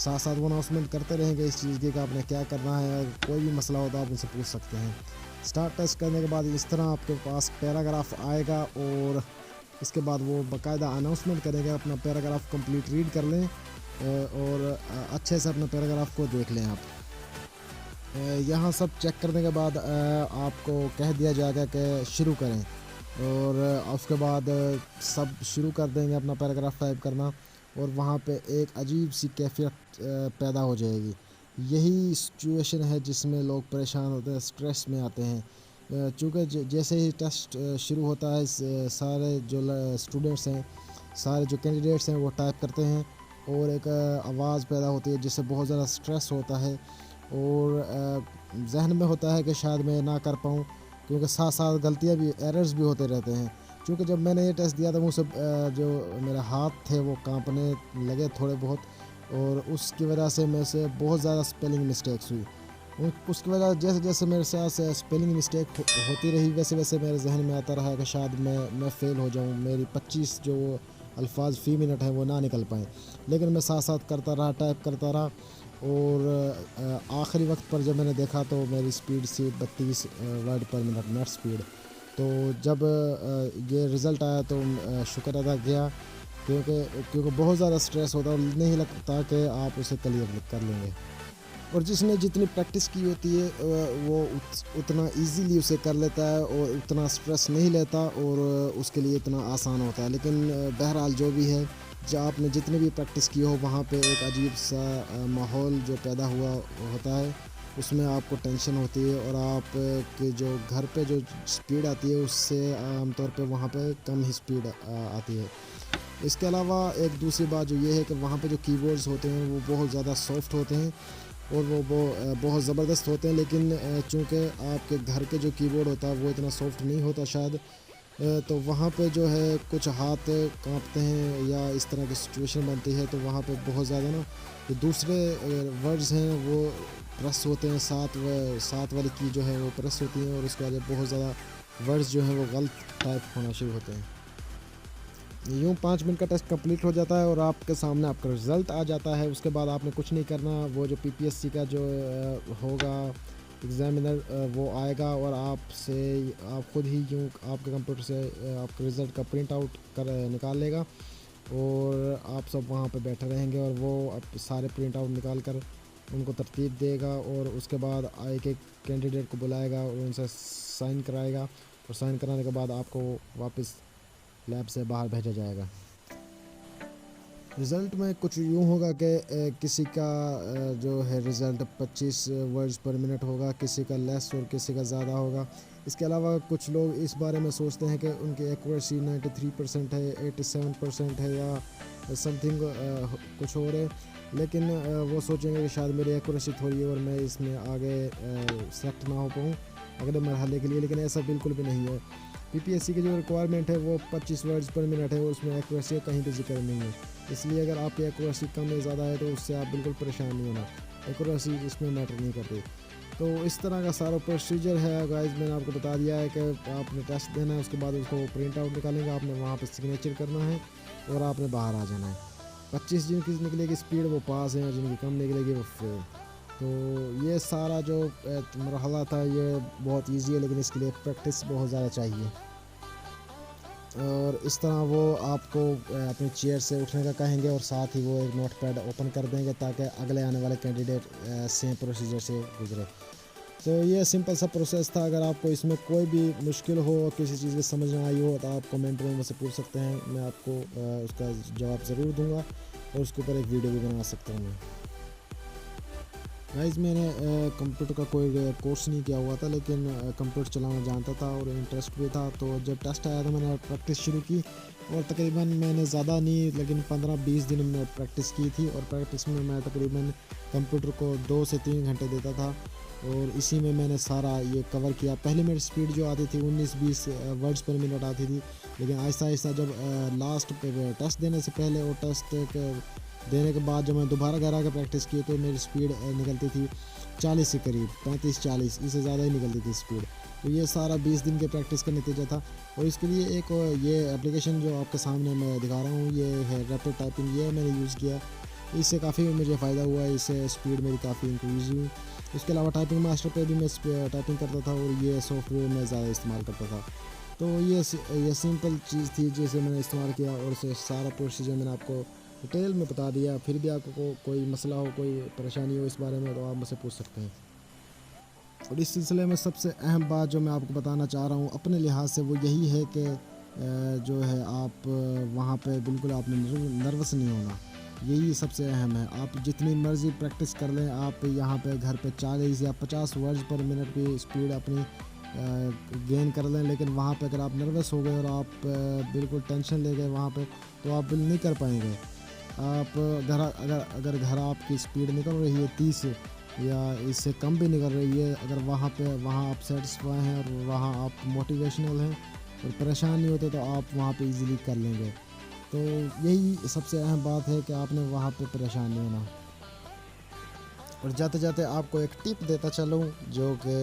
ساتھ ساتھ وہ اناؤنسمنٹ کرتے رہیں گے اس چیز کی کہ آپ نے کیا کرنا ہے. اگر کوئی بھی مسئلہ ہوتا ہے آپ ان سے پوچھ سکتے ہیں. اسٹارٹ ٹیسٹ کرنے کے بعد اس طرح آپ کے پاس پیراگراف آئے گا اور اس کے بعد وہ باقاعدہ اناؤنسمنٹ کریں گے. اپنا پیراگراف کمپلیٹ ریڈ کر لیں اور اچھے سے اپنا پیراگراف کو دیکھ لیں. آپ یہاں سب چیک کرنے کے بعد آپ کو کہہ دیا جائے گا کہ شروع کریں اور اس کے بعد سب شروع کر دیں گے اپنا پیراگراف ٹائپ کرنا اور وہاں پہ ایک عجیب سی کیفیت پیدا ہو جائے گی. یہی سچویشن ہے جس میں لوگ پریشان ہوتے ہیں, اسٹریس میں آتے ہیں. چونکہ جیسے ہی ٹیسٹ شروع ہوتا ہے سارے جو اسٹوڈنٹس ہیں, سارے جو کینڈیڈیٹس ہیں وہ ٹائپ کرتے ہیں اور ایک آواز پیدا ہوتی ہے جس سے بہت زیادہ اسٹریس ہوتا ہے اور ذہن میں ہوتا ہے کہ شاید میں نہ کر پاؤں, کیونکہ ساتھ ساتھ غلطیاں بھی, ایررز بھی ہوتے رہتے ہیں. چونکہ جب میں نے یہ ٹیسٹ دیا تھا وہ سب جو میرے ہاتھ تھے وہ کانپنے لگے تھوڑے بہت اور اس کی وجہ سے میں سے بہت زیادہ اسپیلنگ مسٹیکس ہوئی. اس کی وجہ جیسے جیسے میرے ساتھ اسپیلنگ مسٹیک ہوتی رہی ویسے ویسے میرے ذہن میں آتا رہا کہ شاید میں فیل ہو جاؤں, میری 25 جو الفاظ فی منٹ ہیں وہ نہ نکل پائیں. لیکن میں ساتھ ساتھ کرتا رہا, ٹائپ کرتا رہا اور آخری وقت پر جب میں نے دیکھا تو میری سپیڈ سی 32 word per minute net speed. تو جب یہ رزلٹ آیا تو شکر ادا کیا, کیونکہ بہت زیادہ سٹریس ہوتا ہے اور نہیں لگتا کہ آپ اسے کلیئر کر لیں گے. اور جس نے جتنی پریکٹس کی ہوتی ہے وہ اتنا ایزیلی اسے کر لیتا ہے اور اتنا سٹریس نہیں لیتا اور اس کے لیے اتنا آسان ہوتا ہے. لیکن بہرحال جو بھی ہے, جو آپ نے جتنی بھی پریکٹس کی ہو وہاں پہ ایک عجیب سا ماحول جو پیدا ہوا ہوتا ہے, اس میں آپ کو ٹینشن ہوتی ہے اور آپ کے جو گھر پہ جو سپیڈ آتی ہے اس سے عام طور پہ وہاں پہ کم ہی سپیڈ آتی ہے. اس کے علاوہ ایک دوسری بات جو یہ ہے کہ وہاں پہ جو کی بورڈز ہوتے ہیں وہ بہت زیادہ سافٹ ہوتے ہیں اور وہ بہت زبردست ہوتے ہیں. لیکن چونکہ آپ کے گھر کے جو کی بورڈ ہوتا ہے وہ اتنا سافٹ نہیں ہوتا شاید, تو وہاں پہ جو ہے کچھ ہاتھ کانپتے ہیں یا اس طرح کی سچویشن بنتی ہے. تو وہاں پہ بہت زیادہ نا جو دوسرے ورڈز ہیں وہ پریس ہوتے ہیں, ساتھ والی کی جو ہے وہ پریس ہوتی ہیں اور اس کے بعد بہت زیادہ ورڈز جو ہیں وہ غلط ٹائپ ہونا شروع ہوتے ہیں. یوں 5 منٹ کا ٹیسٹ کمپلیٹ ہو جاتا ہے اور آپ کے سامنے آپ کا رزلٹ آ جاتا ہے. اس کے بعد آپ نے کچھ نہیں کرنا, وہ جو پی پی ایس سی کا جو ہوگا ایگزامینر وہ آئے گا اور آپ سے آپ خود ہی یوں آپ کے کمپیوٹر سے آپ کے رزلٹ کا پرنٹ آؤٹ نکال لے گا اور آپ سب وہاں پہ بیٹھے رہیں گے اور وہ سارے پرنٹ آؤٹ نکال کر ان کو ترتیب دے گا اور اس کے بعد ایک ایک کینڈیڈیٹ کو بلائے گا اور ان سے سائن کرائے گا اور سائن کرانے کے بعد آپ کو واپس لیب سے باہر بھیجا جائے گا. رزلٹ میں کچھ یوں ہوگا کہ کسی کا جو ہے رزلٹ 25 ورڈز پر منٹ ہوگا, کسی کا لیس اور کسی کا زیادہ ہوگا. اس کے علاوہ کچھ لوگ اس بارے میں سوچتے ہیں کہ ان کی ایکوریسی 93% ہے, 87% ہے یا سم تھنگ کچھ اور ہے. لیکن وہ سوچیں گے کہ شاید میری ایکوریسی تھوڑی ہے اور میں اس میں آگے سلیکٹ نہ ہو پاؤں اگلے مرحلے کے لیے. لیکن ایسا بالکل بھی نہیں ہے. پی پی ایس سی کی جو ریکوائرمنٹ ہے وہ 25 ورڈز پر منٹ ہے, اس میں ایکوریسی کہیں پہ ذکر نہیں ہے. اس لیے اگر آپ کی ایکوریسی کم یا زیادہ ہے تو اس سے آپ بالکل پریشان نہیں ہونا, ایکوریسی اس میں میٹر نہیں کرتی. تو اس طرح کا سارا پروسیجر ہے گائز. میں نے آپ کو بتا دیا ہے کہ آپ نے ٹیسٹ دینا ہے, اس کے بعد اس کو پرنٹ آؤٹ نکالیں گے, آپ نے وہاں پہ سگنیچر کرنا ہے اور آپ نے باہر آ جانا ہے. 25 جن کی نکلے گی اسپیڈ وہ پاس ہیں, جن کی کم نکلے گی وہ فیل. تو یہ سارا جو مرحلہ تھا یہ بہت ایزی ہے, لیکن اس کے لیے پریکٹس بہت زیادہ چاہیے. اور اس طرح وہ آپ کو اپنی چیئر سے اٹھنے کا کہیں گے اور ساتھ ہی وہ ایک نوٹ پیڈ اوپن کر دیں گے تاکہ اگلے آنے والے کینڈیڈیٹ سیم پروسیجر سے گزرے. تو یہ سمپل سا پروسیس تھا. اگر آپ کو اس میں کوئی بھی مشکل ہو, کسی چیز کی سمجھ نہ آئی ہو تو آپ کمنٹ میں مجھ سے پوچھ سکتے ہیں, میں آپ کو اس کا جواب ضرور دوں گا اور اس کے اوپر ایک ویڈیو بھی بنا سکتا ہوں. گائز میں نے کمپیوٹر کا کوئی کورس نہیں کیا ہوا تھا, لیکن کمپیوٹر چلانا جانتا تھا اور انٹرسٹ بھی تھا. تو جب ٹیسٹ آیا تو میں نے پریکٹس شروع کی اور تقریباً میں نے زیادہ نہیں لیکن 15-20 دن میں پریکٹس کی تھی. اور پریکٹس میں تقریباً کمپیوٹر کو 2 سے 3 گھنٹے دیتا تھا اور اسی میں نے سارا یہ کور کیا. پہلے میری سپیڈ جو آتی تھی 19-20 ورڈز پر منٹ آتی تھی, لیکن آہستہ آہستہ جب لاسٹ پہ ٹیسٹ دینے سے پہلے اور ٹیسٹ دینے کے بعد جب میں دوبارہ گھر آ کے پریکٹس کی تو میری سپیڈ نکلتی تھی 40 کے قریب, 35-40 اس سے زیادہ ہی نکلتی تھی سپیڈ. تو یہ سارا 20 دن کے پریکٹس کا نتیجہ تھا. اور اس کے لیے ایک یہ اپلیکیشن جو آپ کے سامنے میں دکھا رہا ہوں یہ ہے ریپڈ ٹائپنگ, یہ میں نے یوز کیا. اس سے کافی مجھے فائدہ ہوا ہے، اس سے اسپیڈ میری کافی انکریز ہوئی۔ اس کے علاوہ ٹائپنگ ماسٹر پہ بھی میں ٹائپنگ کرتا تھا اور یہ سافٹ ویئر میں زیادہ استعمال کرتا تھا۔ تو یہ سمپل چیز تھی جسے میں نے استعمال کیا اور اسے سارا پروسیجر میں نے آپ کو ڈیٹیل میں بتا دیا۔ پھر بھی آپ کو کوئی مسئلہ ہو، کوئی پریشانی ہو اس بارے میں تو آپ مجھ سے پوچھ سکتے ہیں۔ اور اس سلسلے میں سب سے اہم بات جو میں آپ کو بتانا چاہ رہا ہوں اپنے لحاظ سے وہ یہی ہے کہ جو ہے آپ وہاں پہ بالکل آپ نے نروس نہیں ہونا، یہی سب سے اہم ہے۔ آپ جتنی مرضی پریکٹس کر لیں، آپ یہاں پہ گھر پہ 40 یا 50 ورڈز پر منٹ کی اسپیڈ اپنی گین کر لیں، لیکن وہاں پہ اگر آپ نروس ہو گئے اور آپ بالکل ٹینشن لے گئے وہاں پہ تو آپ نہیں کر پائیں گے۔ آپ اگر گھر آپ کی اسپیڈ نکل رہی ہے 30 یا اس سے کم بھی نکل رہی ہے، اگر وہاں آپ سیٹسفائی ہیں اور وہاں آپ موٹیویشنل ہیں اور پریشان نہیں ہوتے تو آپ وہاں پہ ایزیلی کر لیں گے۔ تو یہی سب سے اہم بات ہے کہ آپ نے وہاں پہ پریشان نہیں ہونا۔ اور جاتے جاتے آپ کو ایک ٹپ دیتا چلوں جو کہ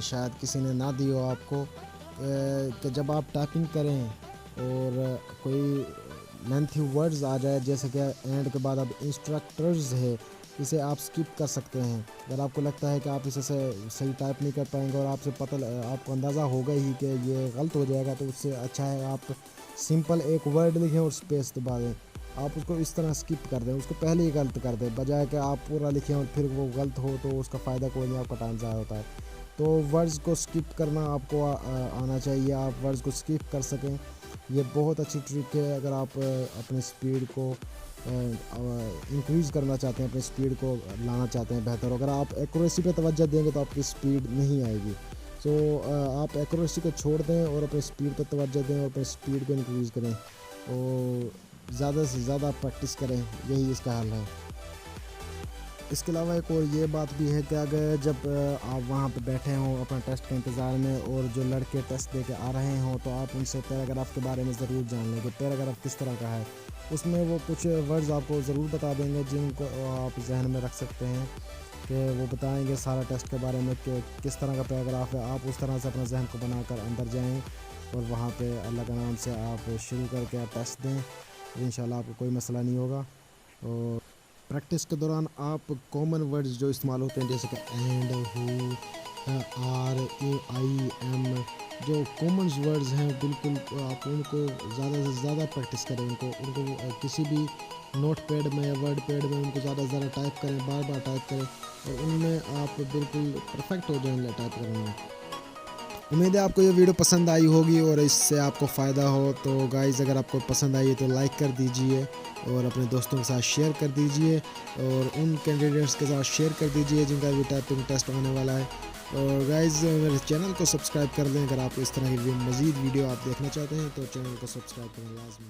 شاید کسی نے نہ دی ہو آپ کو، کہ جب آپ ٹائپنگ کریں اور کوئی لینتھی ورڈز آ جائے جیسے کہ اینڈ کے بعد اب انسٹرکٹرز ہے، اسے آپ سکپ کر سکتے ہیں۔ اگر آپ کو لگتا ہے کہ آپ اسے صحیح ٹائپ نہیں کر پائیں گے اور آپ کو اندازہ ہوگا ہی کہ یہ غلط ہو جائے گا، تو اس سے اچھا ہے آپ سمپل ایک ورڈ لکھیں اور اسپیس دبا دیں۔ آپ اس کو اس طرح سکپ کر دیں، اس کو پہلے ہی غلط کر دیں، بجائے کہ آپ پورا لکھیں اور پھر وہ غلط ہو تو اس کا فائدہ کوئی نہیں، آپ کا ٹائم ضائع ہوتا ہے۔ تو ورڈز کو سکپ کرنا آپ کو آنا چاہیے، آپ ورڈز کو سکپ کر سکیں۔ یہ بہت اچھی ٹرک ہے اگر آپ اپنے اسپیڈ کو انکریز کرنا چاہتے ہیں، اپنے اسپیڈ کو لانا چاہتے ہیں بہتر۔ اگر آپ ایکوریسی پہ توجہ دیں گے تو آپ کی اسپیڈ نہیں آئے گی۔ سو آپ ایکوریسی کو چھوڑ دیں اور اپنے اسپیڈ پہ توجہ دیں اور اپنے اسپیڈ کو انکریز کریں اور زیادہ سے زیادہ پریکٹس کریں، یہی اس کا حل ہے۔ اس کے علاوہ ایک اور یہ بات بھی ہے کہ اگر جب آپ وہاں پہ بیٹھے ہوں اپنا ٹیسٹ کے انتظار میں اور جو لڑکے ٹیسٹ دے کے آ رہے ہوں تو آپ ان سے پیراگراف کے بارے میں ضرور جان لیں کہ پیراگراف کس طرح کا ہے۔ اس میں وہ کچھ ورڈز آپ کو ضرور بتا دیں گے جن کو آپ ذہن میں رکھ سکتے ہیں، کہ وہ بتائیں گے سارا ٹیسٹ کے بارے میں کہ کس طرح کا پیراگراف ہے۔ آپ اس طرح سے اپنا ذہن کو بنا کر اندر جائیں اور وہاں پہ اللہ کے نام سے آپ شروع کر کے ٹیسٹ دیں، انشاءاللہ آپ کو کوئی مسئلہ نہیں ہوگا۔ اور پریکٹس کے دوران آپ کامن ورڈز جو استعمال ہوتے ہیں جیسے کہ and, who, are, a, I, am, جو کامنز ورڈز ہیں بالکل آپ ان کو زیادہ سے زیادہ پریکٹس کریں، ان کو کسی بھی نوٹ پیڈ میں یا ورڈ پیڈ میں ان کو زیادہ سے زیادہ ٹائپ کریں، بار بار ٹائپ کریں اور ان میں آپ بالکل پرفیکٹ ہو جائیں گے ٹائپ کرنے میں۔ امید ہے آپ کو یہ ویڈیو پسند آئی ہوگی اور اس سے آپ کو فائدہ ہو۔ تو گائز اگر آپ کو پسند آئی ہے تو لائک کر دیجئے اور اپنے دوستوں کے ساتھ شیئر کر دیجئے اور ان کینڈیڈیٹس کے ساتھ شیئر کر دیجئے جن کا بھی ٹائپنگ ٹیسٹ آنے والا ہے۔ اور گائز میرے چینل کو سبسکرائب کر دیں، اگر آپ اس طرح کی مزید ویڈیو آپ دیکھنا چاہتے ہیں تو چینل کو سبسکرائب کریں لازمی۔